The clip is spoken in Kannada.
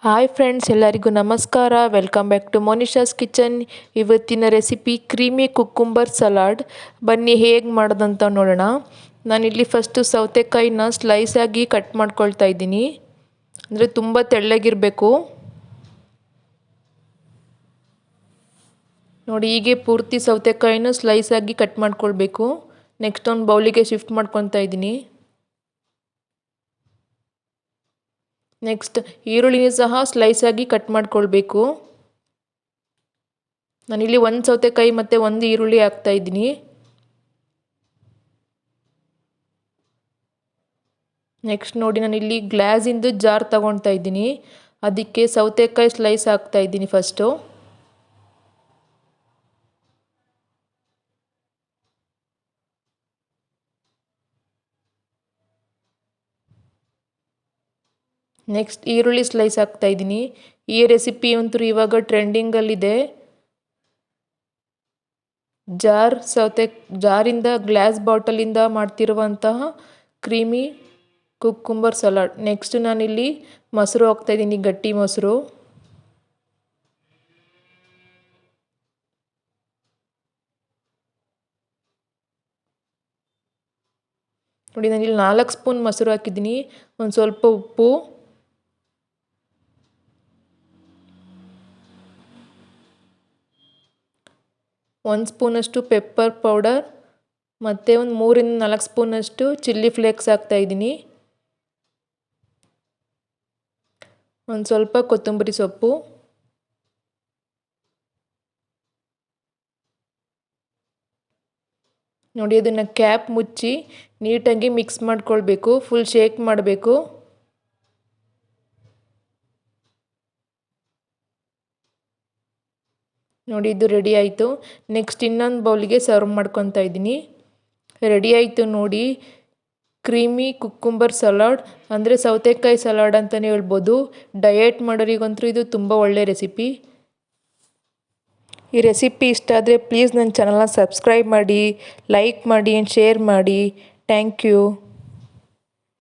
ಹಾಯ್ ಫ್ರೆಂಡ್ಸ್, ಎಲ್ಲರಿಗೂ ನಮಸ್ಕಾರ. Welcome back to Monisha's kitchen. ಇವತ್ತಿನ ರೆಸಿಪಿ ಕ್ರೀಮಿ ಕುಕ್ಕುಂಬರ್ ಸಲಾಡ್. ಬನ್ನಿ ಹೇಗೆ ಮಾಡೋದಂತ ನೋಡೋಣ. ನಾನಿಲ್ಲಿ ಫಸ್ಟು ಸೌತೆಕಾಯಿನ ಸ್ಲೈಸ್ ಆಗಿ ಕಟ್ ಮಾಡ್ಕೊಳ್ತಾ ಇದ್ದೀನಿ. ಅಂದರೆ ತುಂಬ ತೆಳ್ಳಗಿರಬೇಕು ನೋಡಿ. ಹೀಗೆ ಪೂರ್ತಿ ಸೌತೆಕಾಯಿನ ಸ್ಲೈಸ್ ಆಗಿ ಕಟ್ ಮಾಡ್ಕೊಳ್ಬೇಕು. ನೆಕ್ಸ್ಟ್ ಒಂದು ಬೌಲಿಗೆ ಶಿಫ್ಟ್ ಮಾಡ್ಕೊತಾ ಇದ್ದೀನಿ. ನೆಕ್ಸ್ಟ್ ಈರುಳ್ಳಿನ ಸಹ ಸ್ಲೈಸ್ ಆಗಿ ಕಟ್ ಮಾಡ್ಕೊಳ್ಬೇಕು. ನಾನಿಲ್ಲಿ ಒಂದು ಸೌತೆಕಾಯಿ ಮತ್ತು ಒಂದು ಈರುಳ್ಳಿ ಹಾಕ್ತಾ ಇದ್ದೀನಿ. ನೆಕ್ಸ್ಟ್ ನೋಡಿ, ನಾನಿಲ್ಲಿ ಗ್ಲಾಸಿಂದು ಜಾರ್ ತಗೊಳ್ತಾ ಇದ್ದೀನಿ. ಅದಕ್ಕೆ ಸೌತೆಕಾಯಿ ಸ್ಲೈಸ್ ಹಾಕ್ತಾ ಇದ್ದೀನಿ ಫಸ್ಟು. ನೆಕ್ಸ್ಟ್ ಈರುಳ್ಳಿ ಸ್ಲೈಸ್ ಹಾಕ್ತಾ ಇದ್ದೀನಿ. ಈ ರೆಸಿಪಿ ಅಂತೂ ಇವಾಗ ಟ್ರೆಂಡಿಂಗಲ್ಲಿದೆ. ಜಾರಿಂದ ಗ್ಲಾಸ್ ಬಾಟಲಿಂದ ಮಾಡ್ತಿರುವಂತಹ ಕ್ರೀಮಿ ಕುಕ್ಕುಂಬರ್ ಸಲಾಡ್. ನೆಕ್ಸ್ಟ್ ನಾನಿಲ್ಲಿ ಮೊಸರು ಹಾಕ್ತಾ ಇದ್ದೀನಿ, ಗಟ್ಟಿ ಮೊಸರು. ನೋಡಿ, ನಾನಿಲ್ಲಿ 4 ಸ್ಪೂನ್ ಮೊಸರು ಹಾಕಿದ್ದೀನಿ. ಒಂದು ಸ್ವಲ್ಪ ಉಪ್ಪು, ಒಂದು ಸ್ಪೂನಷ್ಟು ಪೆಪ್ಪರ್ ಪೌಡರ್ ಮತ್ತು ಒಂದು 3-4 ಸ್ಪೂನಷ್ಟು ಚಿಲ್ಲಿ ಫ್ಲೇಕ್ಸ್ ಹಾಕ್ತಾ ಇದ್ದೀನಿ. ಒಂದು ಸ್ವಲ್ಪ ಕೊತ್ತಂಬರಿ ಸೊಪ್ಪು. ನೋಡಿ, ಅದನ್ನು ಕ್ಯಾಪ್ ಮುಚ್ಚಿ ನೀಟಾಗಿ ಮಿಕ್ಸ್ ಮಾಡ್ಕೊಳ್ಬೇಕು. ಫುಲ್ ಶೇಕ್ ಮಾಡಬೇಕು. ನೋಡಿ, ಇದು ರೆಡಿ ಆಯಿತು. ನೆಕ್ಸ್ಟ್ ಇನ್ನೊಂದು ಬೌಲಿಗೆ ಸರ್ವ್ ಮಾಡ್ಕೊತಾ ಇದ್ದೀನಿ. ರೆಡಿ ಆಯಿತು ನೋಡಿ, ಕ್ರೀಮಿ ಕುಕ್ಕುಂಬರ್ ಸಲಾಡ್. ಅಂದರೆ ಸೌತೆಕಾಯಿ ಸಲಾಡ್ ಅಂತಲೇ ಹೇಳ್ಬೋದು. ಡಯೆಟ್ ಮಾಡೋರಿಗಂತೂ ಇದು ತುಂಬ ಒಳ್ಳೆಯ ರೆಸಿಪಿ. ಈ ರೆಸಿಪಿ ಇಷ್ಟ ಆದರೆ ಪ್ಲೀಸ್ ನನ್ನ ಚಾನಲ್ನ ಸಬ್ಸ್ಕ್ರೈಬ್ ಮಾಡಿ, ಲೈಕ್ ಮಾಡಿ ಆ್ಯಂಡ್ ಶೇರ್ ಮಾಡಿ. Thank you.